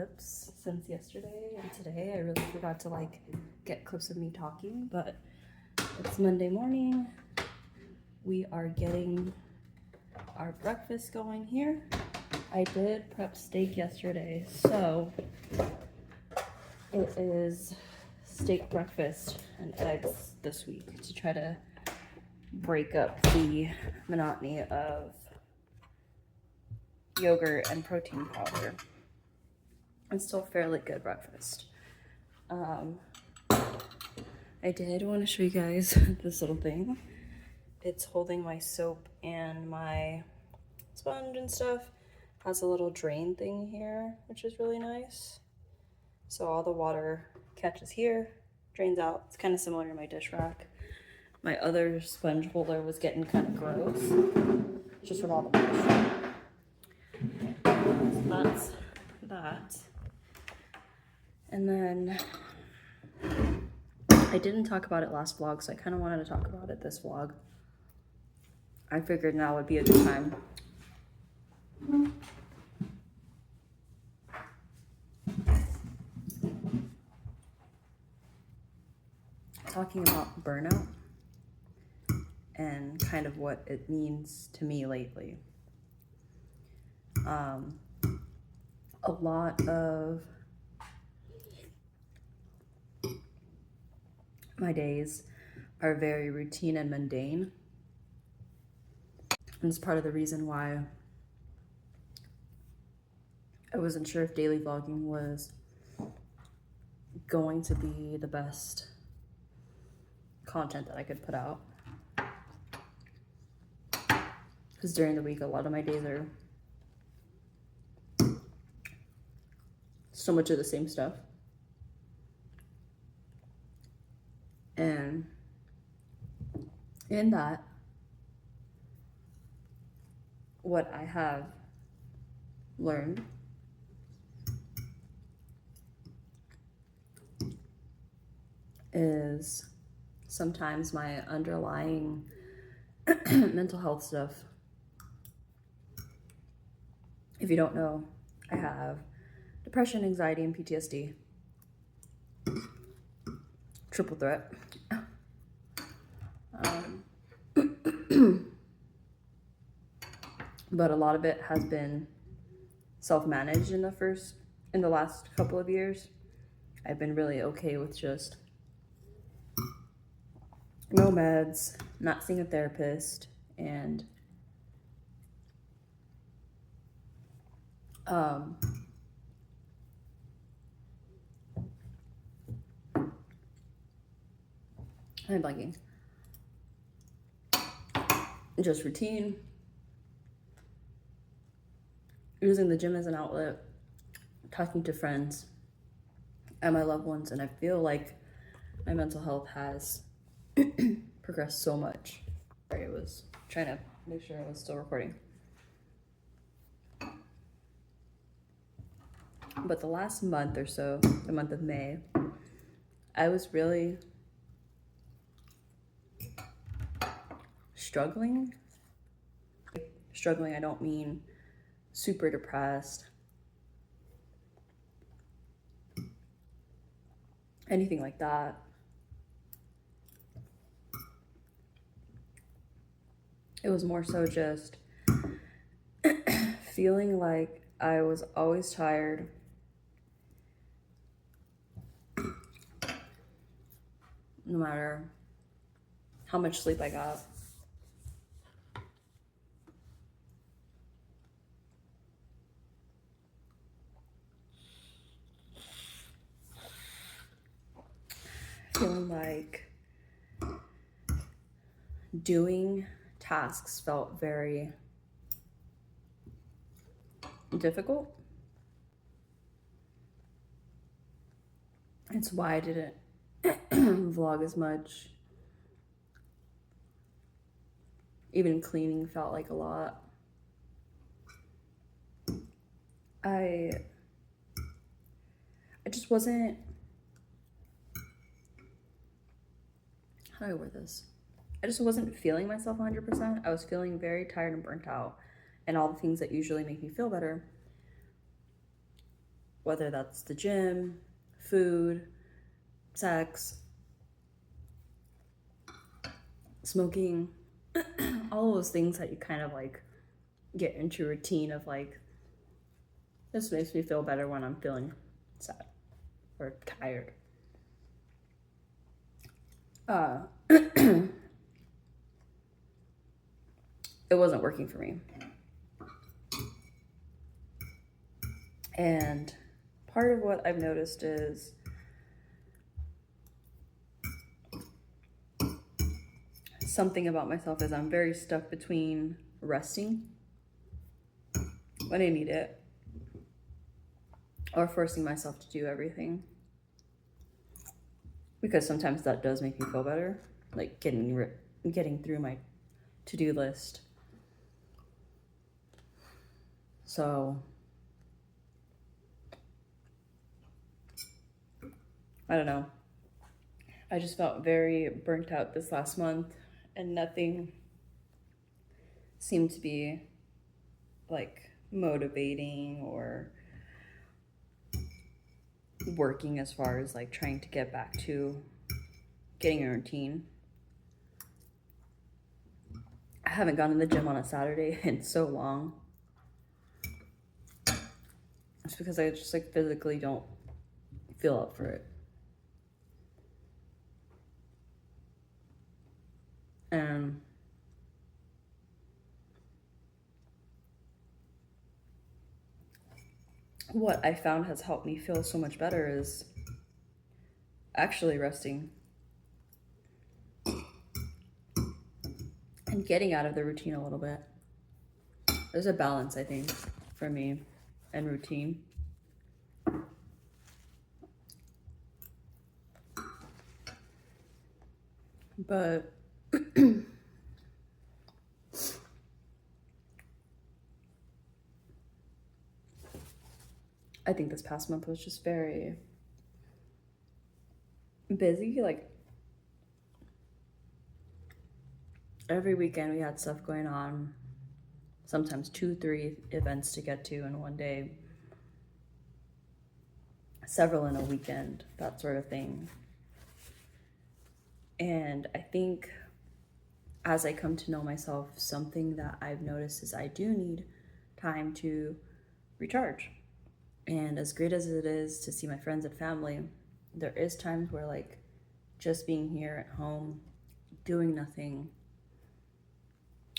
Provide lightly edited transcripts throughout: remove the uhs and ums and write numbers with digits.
clips since yesterday and today. I really forgot to like get clips of me talking, but it's Monday morning. We are getting our breakfast going here. I did prep steak yesterday, so it is steak breakfast and eggs this week to try to break up the monotony of yogurt and protein powder. It's still fairly good breakfast. I did want to show you guys this little thing. It's holding my soap and my sponge and stuff. Has a little drain thing here, which is really nice. So all the water catches here, drains out. It's kind of similar to my dish rack. My other sponge holder was getting kind of gross, just from all the moisture. So that's that. And then I didn't talk about it last vlog, so I kind of wanted to talk about it this vlog. I figured now would be a good time. Talking about burnout and kind of what it means to me lately. A lot of my days are very routine and mundane. And it's part of the reason why I wasn't sure if daily vlogging was going to be the best content that I could put out. Because during the week, a lot of my days are so much of the same stuff. And in that, what I have learned is sometimes my underlying mental health stuff. If you don't know, I have depression, anxiety, and PTSD. Triple threat. But a lot of it has been self-managed in the last couple of years. I've been really okay with just no meds, not seeing a therapist, and I'm blanking. Just routine. Using the gym as an outlet, talking to friends and my loved ones, and I feel like my mental health has progressed so much. Sorry, I was trying to make sure I was still recording. But the last month or so, the month of May, I was really struggling. Struggling, I don't mean super depressed, anything like that. It was more so just feeling like I was always tired, no matter how much sleep I got. Feeling like doing tasks felt very difficult. It's why I didn't vlog as much. Even cleaning felt like a lot. I just wasn't, how do I word this? I just wasn't feeling myself 100%. I was feeling very tired and burnt out, and all the things that usually make me feel better whether that's the gym, food, sex, smoking, all those things that you kind of like get into a routine of like, this makes me feel better when I'm feeling sad or tired. It wasn't working for me. And part of what I've noticed is something about myself is I'm very stuck between resting when I need it or forcing myself to do everything. Because sometimes that does make me feel better, like getting through my to-do list. So I don't know. I just felt very burnt out this last month, and nothing seemed to be like motivating or working as far as like trying to get back to getting a routine. I haven't gone to the gym on a Saturday in so long. It's because I just like physically don't feel up for it. And what I found has helped me feel so much better is actually resting and getting out of the routine a little bit. There's a balance, I think, for me and routine. But I think this past month was just very busy. Like every weekend we had stuff going on, sometimes 2-3 events to get to in one day, several in a weekend, that sort of thing. And I think as I come to know myself, something that I've noticed is I do need time to recharge. And as great as it is to see my friends and family, there is times where like just being here at home, doing nothing,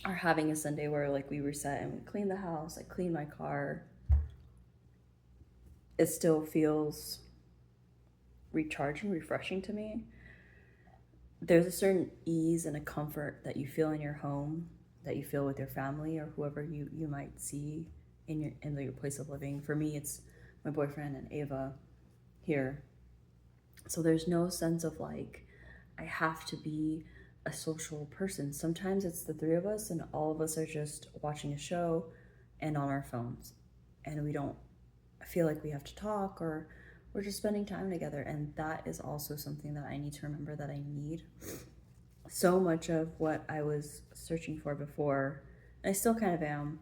or having a Sunday where like we reset and we clean the house, I clean my car, it still feels recharging, refreshing to me. There's a certain ease and a comfort that you feel in your home, that you feel with your family or whoever you might see in your place of living. For me, it's my boyfriend and Ava here. So there's no sense of like, I have to be a social person. Sometimes it's the three of us and all of us are just watching a show and on our phones. And we don't feel like we have to talk or we're just spending time together. And that is also something that I need to remember that I need. So much of what I was searching for before, and I still kind of am,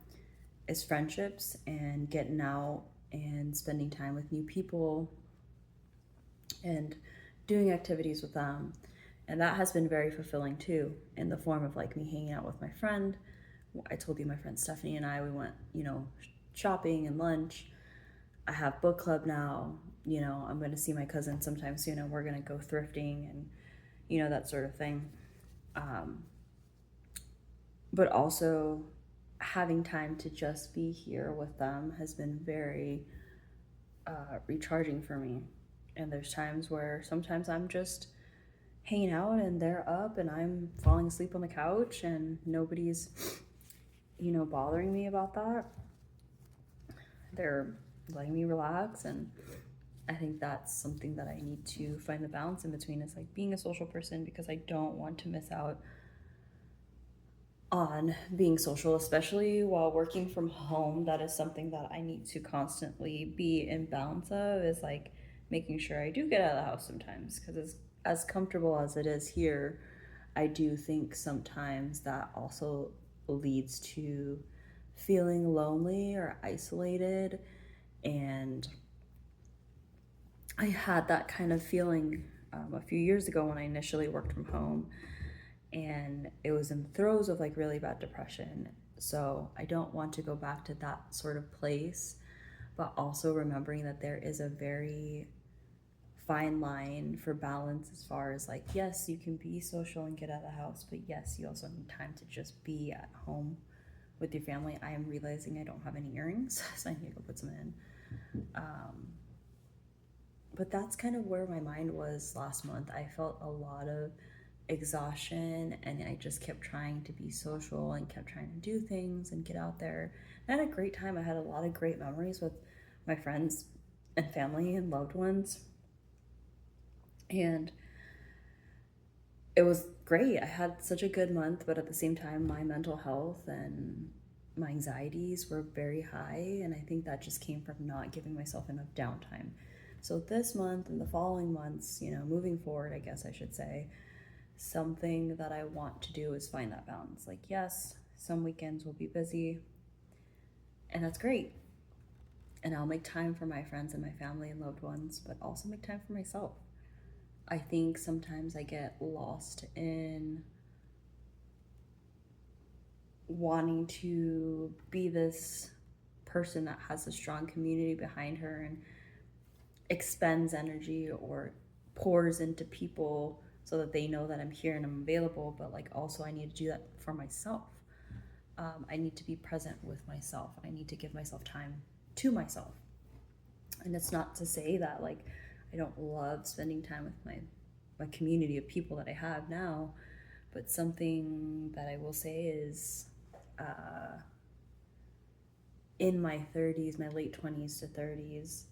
is friendships and getting out and spending time with new people and doing activities with them. And that has been very fulfilling too, in the form of like me hanging out with my friend. I told you my friend Stephanie and we went, shopping and lunch. I have book club now. I'm going to see my cousin sometime soon and we're going to go thrifting and, that sort of thing. But also having time to just be here with them has been very recharging for me. And there's times where sometimes I'm just hanging out and they're up and I'm falling asleep on the couch and nobody's, bothering me about that. They're letting me relax. And I think that's something that I need to find the balance in between, is like being a social person, because I don't want to miss out on being social, especially while working from home. That is something that I need to constantly be in balance of, is like making sure I do get out of the house sometimes, because as comfortable as it is here, I do think sometimes that also leads to feeling lonely or isolated. And I had that kind of feeling a few years ago when I initially worked from home, and it was in the throes of like really bad depression. So I don't want to go back to that sort of place, but also remembering that there is a very fine line for balance as far as like, yes, you can be social and get out of the house, but yes, you also need time to just be at home with your family. I am realizing I don't have any earrings, so I need to go put some in. But that's kind of where my mind was last month. I felt a lot of exhaustion, and I just kept trying to be social and kept trying to do things and get out there. I had a great time. I had a lot of great memories with my friends and family and loved ones. And it was great. I had such a good month, but at the same time, my mental health and my anxieties were very high. And I think that just came from not giving myself enough downtime. So this month and the following months, moving forward, I guess I should say, something that I want to do is find that balance. Like, yes, some weekends will be busy, and that's great. And I'll make time for my friends and my family and loved ones, but also make time for myself. I think sometimes I get lost in wanting to be this person that has a strong community behind her and expends energy or pours into people so that they know that I'm here and I'm available, but like also I need to do that for myself. I need to be present with myself. I need to give myself time to myself. And it's not to say that like I don't love spending time with my community of people that I have now, but something that I will say is in my 30s, my late 20s to 30s,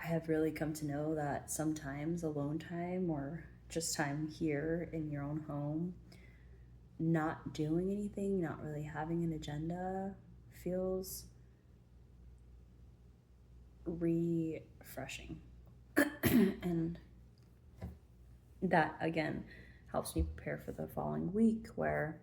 I have really come to know that sometimes alone time or just time here in your own home, not doing anything, not really having an agenda, feels refreshing. And that again helps me prepare for the following week where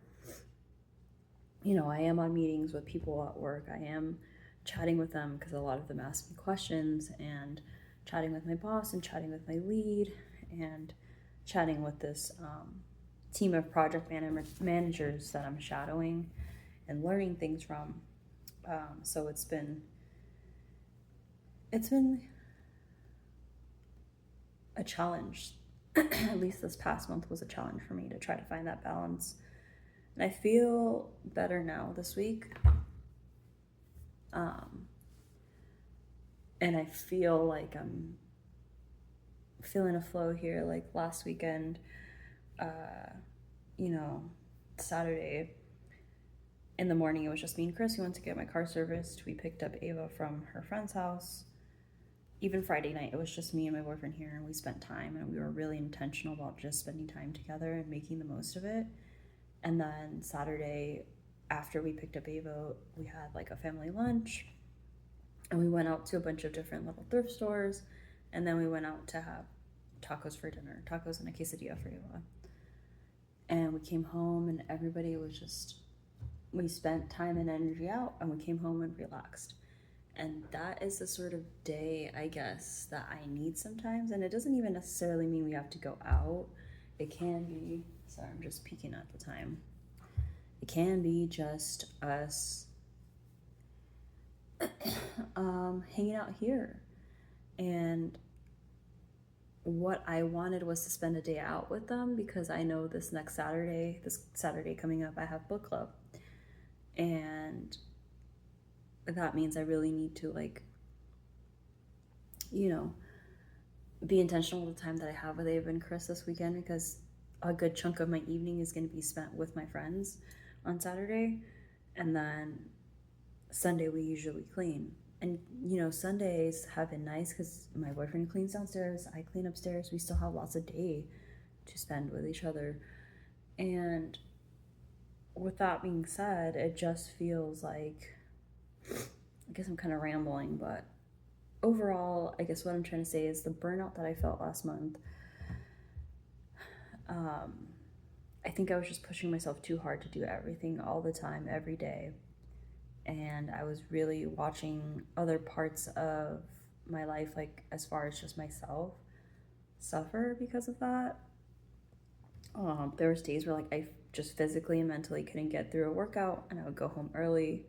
I am on meetings with people at work. I am chatting with them because a lot of them ask me questions, and chatting with my boss and chatting with my lead and chatting with this team of project managers that I'm shadowing and learning things from. So it's been a challenge. At least this past month was a challenge for me to try to find that balance. And I feel better now this week. And I feel like I'm feeling a flow here. Like last weekend, Saturday in the morning, it was just me and Chris. We went to get my car serviced. We picked up Ava from her friend's house. Even Friday night, it was just me and my boyfriend here, and we spent time, and we were really intentional about just spending time together and making the most of it. And then Saturday, after we picked up Ava, we had like a family lunch, and we went out to a bunch of different little thrift stores, and then we went out to have tacos for dinner, tacos and a quesadilla for Ava. And we came home, and everybody was just, we spent time and energy out, and we came home and relaxed. And that is the sort of day, I guess, that I need sometimes. And it doesn't even necessarily mean we have to go out. It can be, sorry, I'm just peeking at the time. It can be just us hanging out here. And what I wanted was to spend a day out with them, because I know this Saturday coming up, I have book club. And that means I really need to be intentional with the time that I have with Ava and Chris this weekend, because a good chunk of my evening is going to be spent with my friends on Saturday. And then Sunday we usually clean. And Sundays have been nice because my boyfriend cleans downstairs, I clean upstairs. We still have lots of day to spend with each other. And with that being said, it just feels like, I guess I'm kind of rambling, but overall, I guess what I'm trying to say is the burnout that I felt last month, I think I was just pushing myself too hard to do everything all the time, every day. And I was really watching other parts of my life, like as far as just myself, suffer because of that. There was days where like I just physically and mentally couldn't get through a workout, and I would go home early.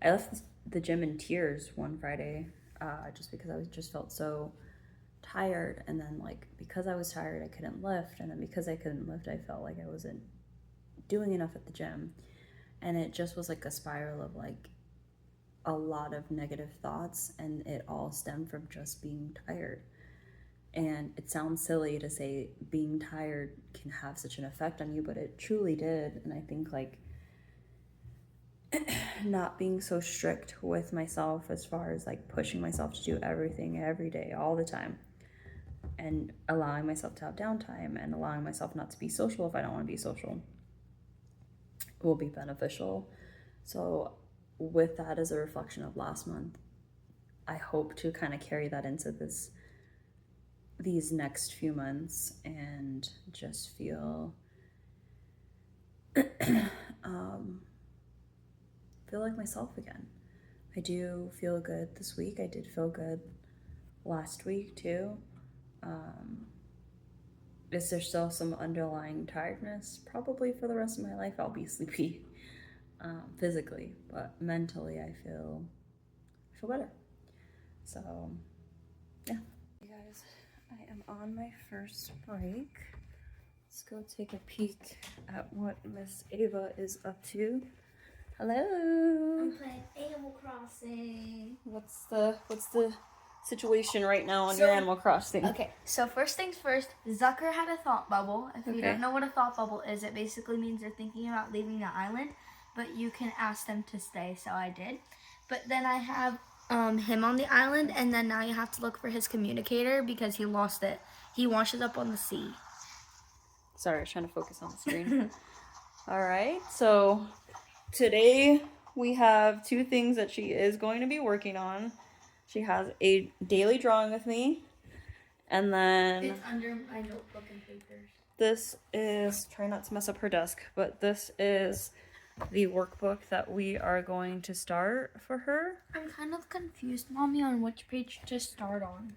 I left the gym in tears one Friday, just because I just felt so tired, and then like because I was tired I couldn't lift, and then because I couldn't lift I felt like I wasn't doing enough at the gym, and it just was like a spiral of like a lot of negative thoughts, and it all stemmed from just being tired. And it sounds silly to say being tired can have such an effect on you, but it truly did. And I think like not being so strict with myself as far as like pushing myself to do everything every day all the time, and allowing myself to have downtime, and allowing myself not to be social if I don't want to be social, will be beneficial. So with that as a reflection of last month, I hope to kind of carry that into these next few months, and just feel feel like myself again. I do feel good this week. I did feel good last week too. Is there still some underlying tiredness? Probably for the rest of my life I'll be sleepy, physically, but mentally I feel better. So yeah. You guys, I am on my first break. Let's go take a peek at what Miss Ava is up to. Hello. I'm playing Animal Crossing. What's the situation right now on your Animal Crossing? Okay, so first things first, Zucker had a thought bubble. If you don't know what a thought bubble is, it basically means they're thinking about leaving the island, but you can ask them to stay, so I did. But then I have him on the island, and then now you have to look for his communicator because he lost it. He washes up on the sea. Sorry, I was trying to focus on the screen. All right, so today we have two things that she is going to be working on. She has a daily drawing with me, and then It's under my notebook and papers. This is, try not to mess up her desk, but this is the workbook that we are going to start for her. I'm kind of confused, Mommy, on which page to start on.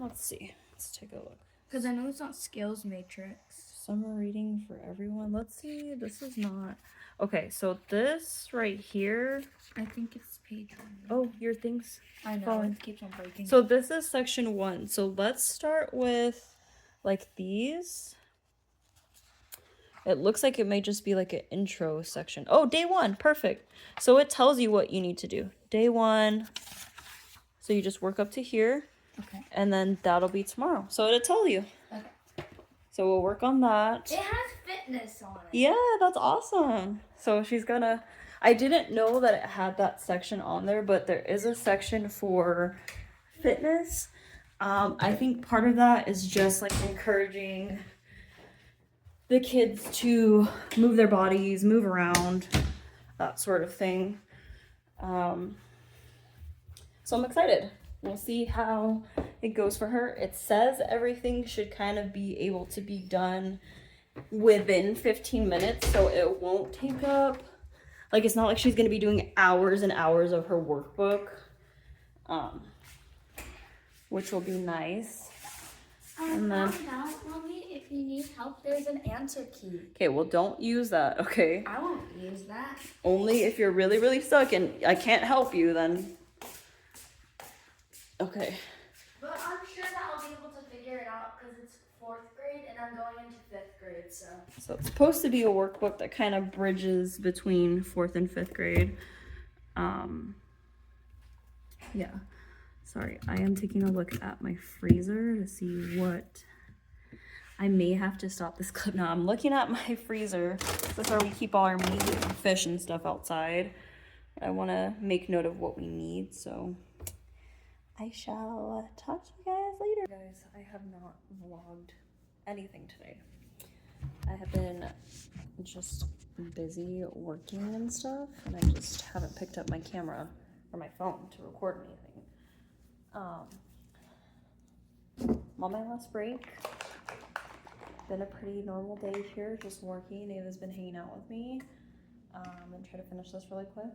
Let's see. Let's take a look. Because I know it's not skills matrix. Summer reading for everyone. Let's see. This is not. Okay, so this right here. I think it's page 1. Oh, your thing's I know. falling. It keeps on breaking. So this is section 1. So let's start with like these. It looks like it may just be like an intro section. Oh, day 1. Perfect. So it tells you what you need to do. Day 1. So you just work up to here. Okay. And then that'll be tomorrow. So it'll tell you. Okay. So we'll work on that. It has fitness on it. Yeah, that's awesome. So she's gonna... I didn't know that it had that section on there, but there is a section for fitness. I think part of that is just like encouraging the kids to move their bodies, move around, that sort of thing. So I'm excited. We'll see how it goes for her. It says everything should kind of be able to be done within 15 minutes, so it won't take up, like, it's not like she's going to be doing hours and hours of her workbook, which will be nice. And then, Mommy, if you need help, there's an answer key. Okay, well, don't use that, okay? I won't use that. Only if you're really, really stuck and I can't help you, then. Okay. But I'm sure that I'll be able to figure it out because it's 4th grade and I'm going into 5th grade, so. So it's supposed to be a workbook that kind of bridges between 4th and 5th grade. Yeah. Sorry, I am taking a look at my freezer to see what... I may have to stop this clip now. I'm looking at my freezer. That's where we keep all our meat and fish and stuff outside. I want to make note of what we need, so... I shall talk to you guys later. Guys, I have not vlogged anything today. I have been just busy working and stuff, and I just haven't picked up my camera or my phone to record anything. I'm on my last break. Been a pretty normal day here, just working. Ava's been hanging out with me. I'm gonna try to finish this really quick.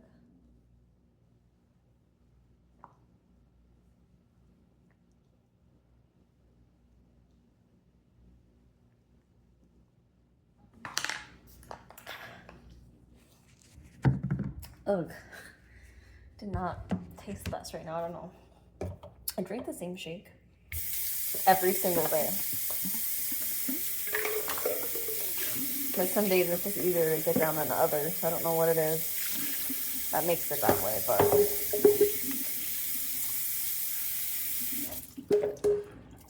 Ugh. Did not taste the best right now. I don't know. I drink the same shake every single day. Like some days it's just easier to get down than the others. I don't know what it is that makes it that way, but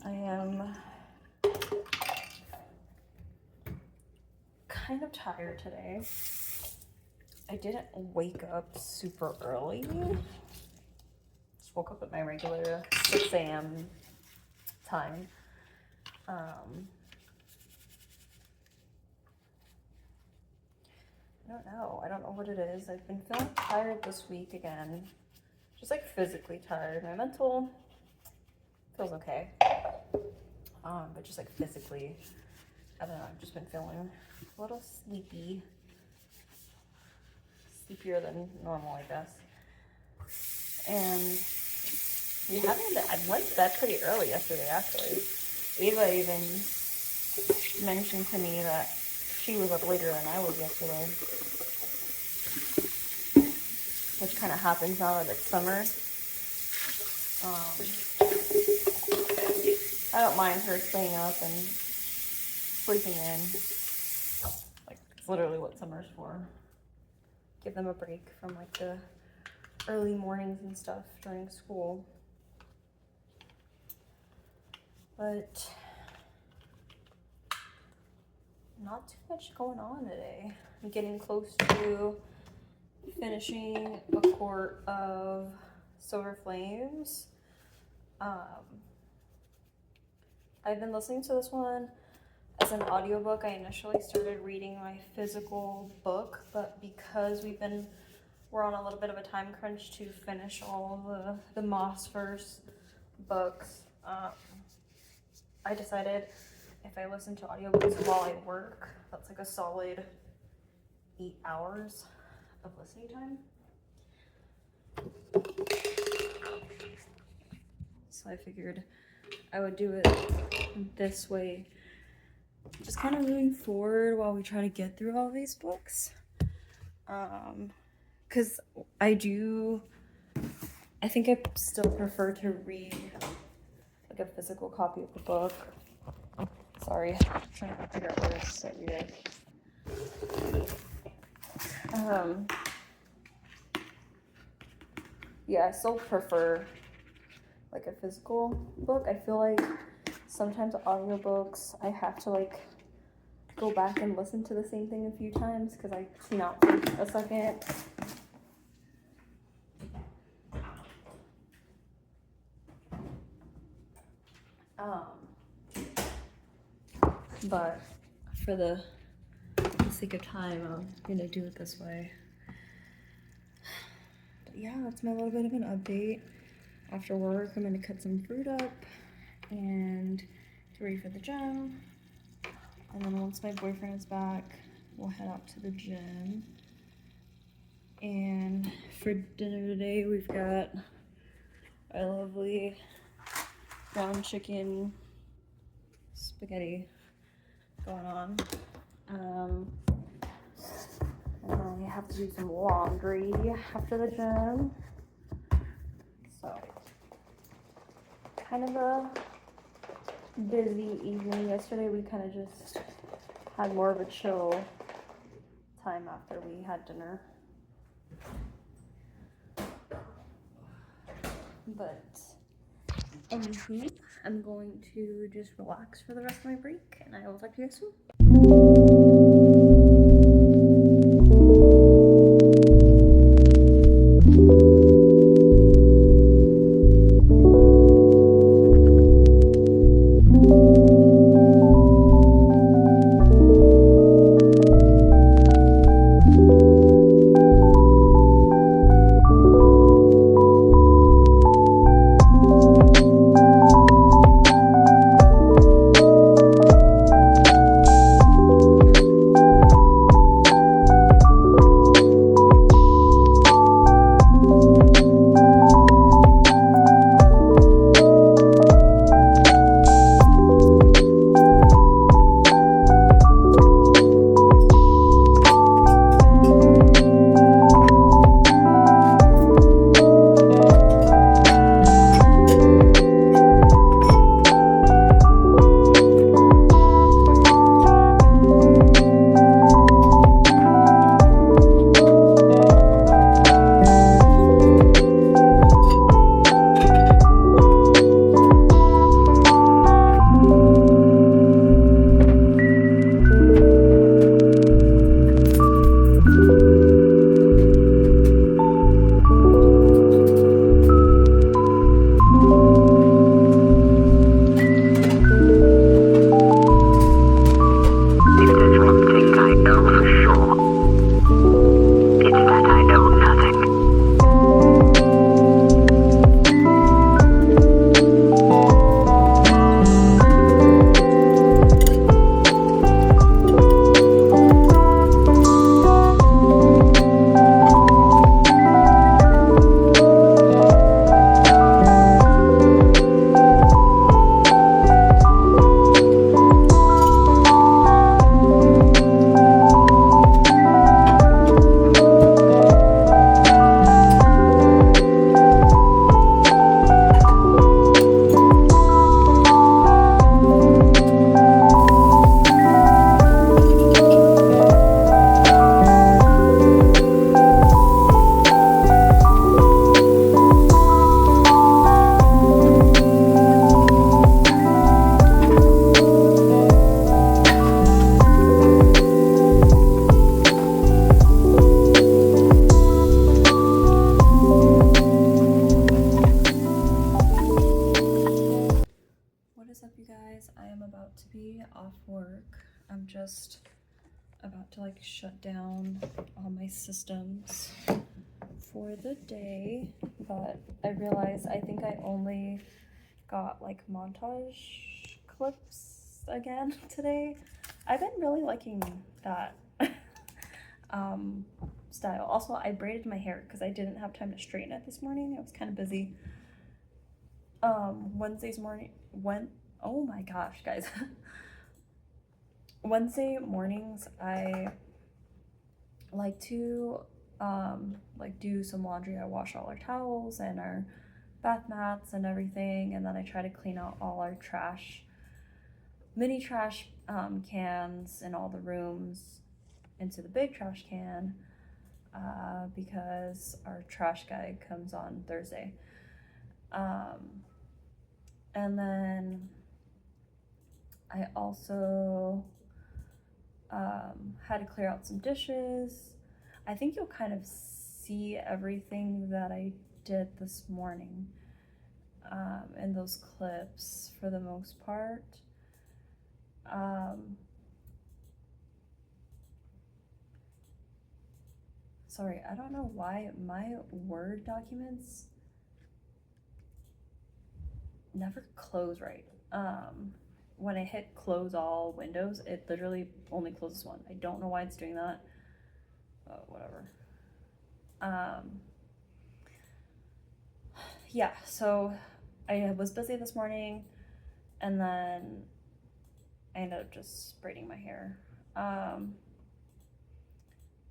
I am kind of tired today. I didn't wake up super early. Just woke up at my regular 6 a.m. time. I don't know what it is. I've been feeling tired this week again. Just like physically tired. My mental feels okay. But just like physically, I don't know, I've just been feeling a little sleepy. Sleepier than normal, I guess. And I went to bed pretty early yesterday, actually. Ava even mentioned to me that she was up later than I was yesterday. Which kind of happens now that it's summer. I don't mind her staying up and sleeping in. Like, it's literally what summer's for. Give them a break from like the early mornings and stuff during school. But not too much going on today. I'm getting close to finishing a quart of Silver Flames. I've been listening to this one as an audiobook. I initially started reading my physical book, but because we're on a little bit of a time crunch to finish all the Mossverse books, I decided if I listen to audiobooks while I work, that's like a solid 8 hours of listening time. So I figured I would do it this way, just kind of moving forward while we try to get through all these books. Because I think I still prefer to read like a physical copy of the book. Sorry, I'm trying to figure out where to set you guys. Yeah, I still prefer like a physical book. I feel like sometimes audiobooks, I have to like go back and listen to the same thing a few times because I tune out for a second. But for the sake of time, I'm gonna do it this way. But yeah, that's my little bit of an update. After work, I'm gonna cut some fruit up and get ready for the gym. And then once my boyfriend is back, we'll head out to the gym. And for dinner today, we've got our lovely brown chicken spaghetti going on. And then I have to do some laundry after the gym. So, kind of a busy evening. Yesterday we kind of just had more of a chill time after we had dinner. But anywho, I'm going to just relax for the rest of my break, and I will talk to you guys soon. you guys? I am about to be off work. I'm just about to like shut down all my systems for the day, but I realized I think I only got like montage clips again today. I've been really liking that style. Also, I braided my hair because I didn't have time to straighten it this morning. I was kind of busy. Wednesday's morning oh my gosh, guys. Wednesday mornings I like to like do some laundry. I wash all our towels and our bath mats and everything, and then I try to clean out all our trash, mini trash cans in all the rooms into the big trash can because our trash guy comes on Thursday. And then I also had to clear out some dishes. I think you'll kind of see everything that I did this morning in those clips for the most part. Sorry, I don't know why my Word documents never close right. When I hit close all windows, it literally only closes one. I don't know why it's doing that. Whatever. Yeah, so I was busy this morning, and then I ended up just braiding my hair.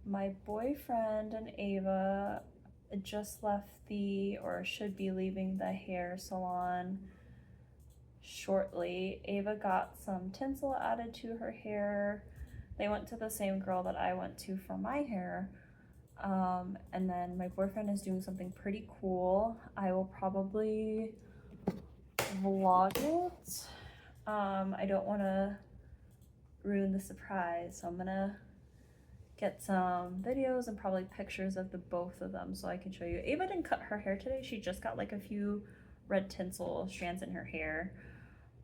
My boyfriend and Ava just left or should be leaving the hair salon shortly. Ava got some tinsel added to her hair. They went to the same girl that I went to for my hair. And then my boyfriend is doing something pretty cool. I will probably vlog it. I don't want to ruin the surprise, so I'm gonna get some videos and probably pictures of the both of them so I can show you. Ava didn't cut her hair today. She just got like a few red tinsel strands in her hair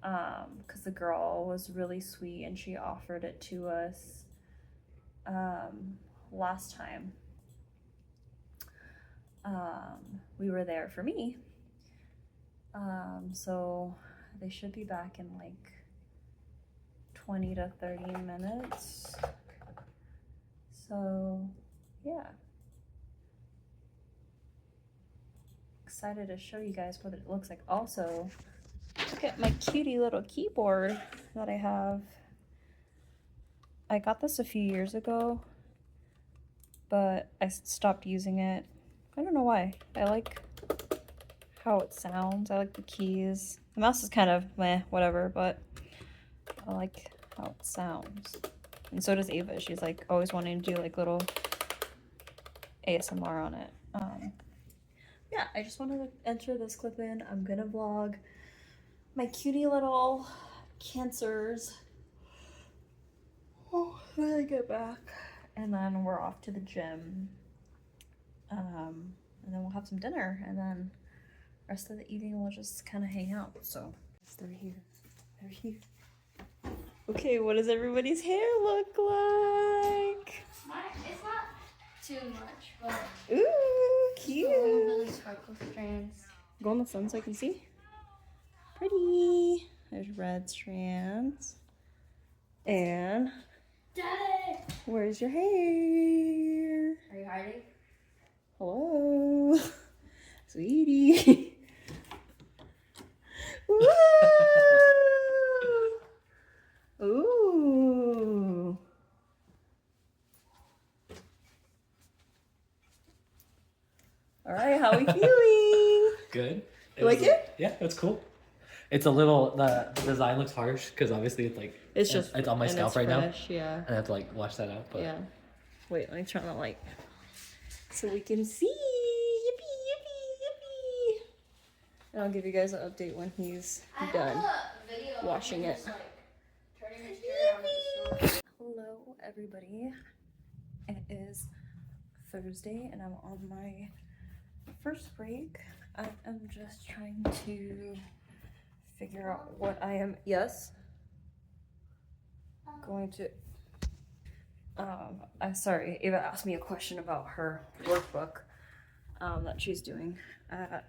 because the girl was really sweet and she offered it to us last time we were there for me. So they should be back in like 20 to 30 minutes. So yeah, excited to show you guys what it looks like. Also, look at my cutie little keyboard that I have. I got this a few years ago, but I stopped using it. I don't know why. I like how it sounds. I like the keys. The mouse is kind of meh, whatever, but I like how it sounds. And so does Ava. She's like always wanting to do like little ASMR on it. Yeah, I just wanted to enter this clip in. I'm gonna vlog my cutie little cancers when I get back. And then we're off to the gym. And then we'll have some dinner, and then the rest of the evening we'll just kind of hang out. So they're here. They're here. Okay, what does everybody's hair look like? It's not too much, but Ooh, cute. really sparkle strands. Go in the sun so I can see. Pretty. There's red strands. And Daddy! where's your hair? Are you hiding? Hello, sweetie. Woo! Ooh. All right, how are we feeling? Good. You like it? Yeah, that's cool. It's a little, the design looks harsh because obviously it's like, it's on my scalp right now. Yeah. And I have to like wash that out. But Yeah. Wait, let me turn on the light so we can see. Yippee, yippee, yippee. And I'll give you guys an update when he's done washing it. Hello, everybody. It is Thursday, and I'm on my first break. I am just trying to figure out what I am, yes, going to, I'm sorry, Ava asked me a question about her workbook that she's doing.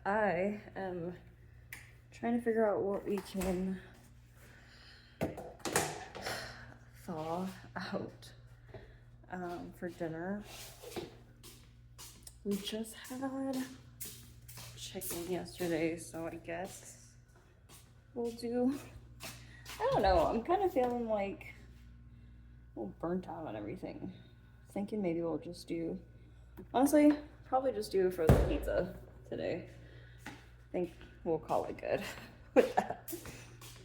I am trying to figure out what we can thaw out for dinner. We just had chicken yesterday, so I guess we'll do, I don't know, I'm kind of feeling like a little burnt out on everything. Thinking maybe we'll just do, honestly, probably just do frozen pizza today. I think we'll call it good with that.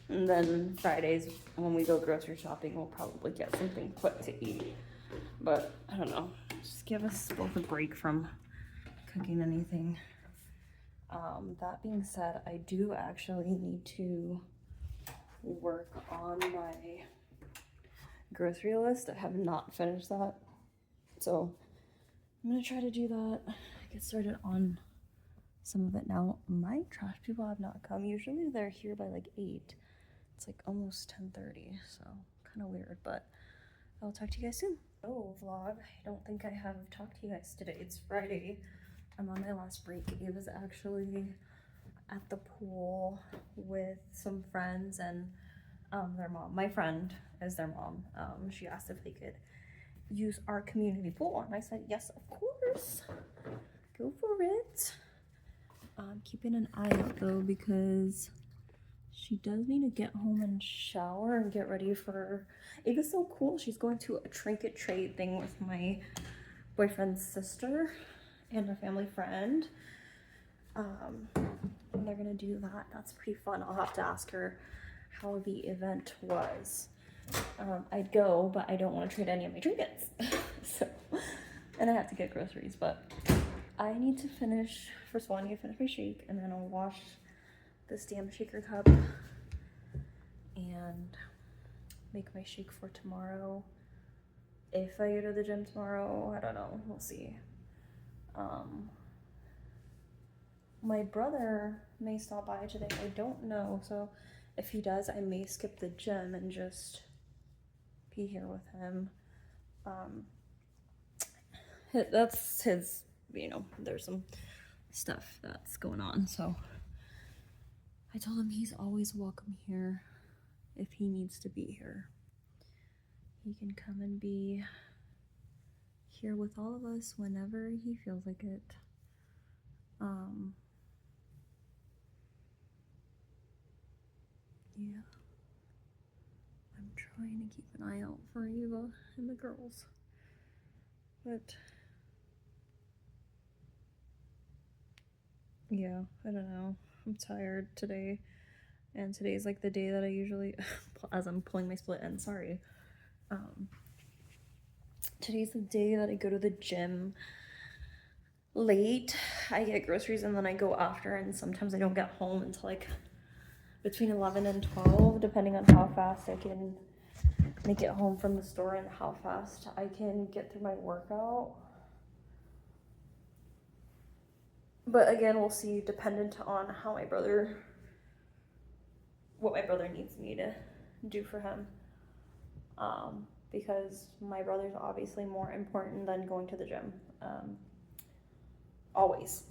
And then Fridays, when we go grocery shopping, we'll probably get something quick to eat. But I don't know, just give us both a break from cooking anything. That being said, I do actually need to work on my grocery list. I have not finished that. So I'm gonna try to do that. Get started on some of it now. My trash people have not come. Usually they're here by like 8. It's like almost 10:30, so kind of weird, but I'll talk to you guys soon. Oh, vlog. I don't think I have talked to you guys today. It's Friday. I'm on my last break. Ava's actually at the pool with some friends and their mom. My friend is their mom. She asked if they could use our community pool, and I said yes, of course. Go for it. I'm keeping an eye out though because she does need to get home and shower and get ready for. Ava's so cool. She's going to a trinket trade thing with my boyfriend's sister and a family friend. And they're gonna do that. That's pretty fun. I'll have to ask her how the event was. I'd go, but I don't want to trade any of my trinkets. So, and I have to get groceries, but I need to finish, first of all, I need to finish my shake, and then I'll wash this damn shaker cup and make my shake for tomorrow. If I go to the gym tomorrow, I don't know, we'll see. My brother may stop by today, I don't know, so if he does, I may skip the gym and just be here with him. That's his, you know, there's some stuff that's going on, so I told him he's always welcome here if he needs to be here. He can come and be here with all of us whenever he feels like it. Yeah. I'm trying to keep an eye out for Eva and the girls. But yeah, I don't know. I'm tired today. And today's like the day that I usually, as I'm pulling my split end, sorry. Today's the day that I go to the gym late. I get groceries and then I go after, and sometimes I don't get home until like between 11 and 12, depending on how fast I can make it home from the store and how fast I can get through my workout. But again, we'll see, dependent on how what my brother needs me to do for him. Because my brother's obviously more important than going to the gym. Always.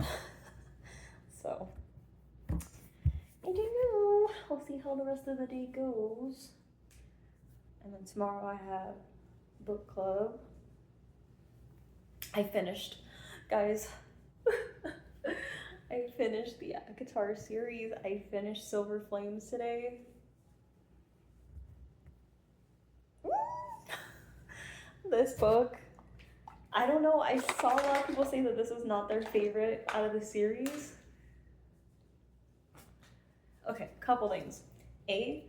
So, I don't know. I'll see how the rest of the day goes. And then tomorrow I have book club. I finished, guys. I finished the guitar series. I finished Silver Flames today. This book, I don't know, I saw a lot of people say that this was not their favorite out of the series. Okay, couple things. A,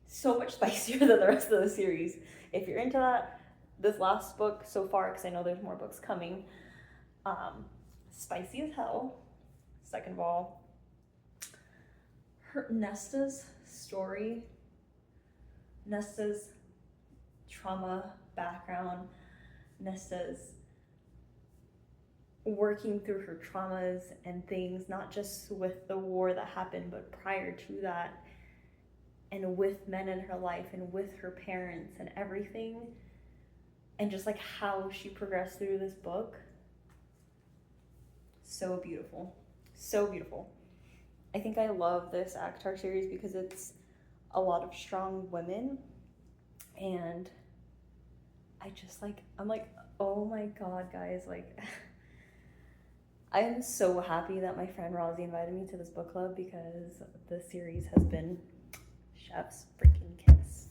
so much spicier than the rest of the series. If you're into that, this last book so far, because I know there's more books coming, spicy as hell. Second of all, Nesta's story, Nesta's trauma background, Nesta's working through her traumas and things, not just with the war that happened, but prior to that, and with men in her life and with her parents and everything, and just like how she progressed through this book. So beautiful. So beautiful. I think I love this ACOTAR series because it's a lot of strong women, and I just like, I'm like, oh my god, guys, like I am so happy that my friend Rosie invited me to this book club because the series has been chef's freaking kiss.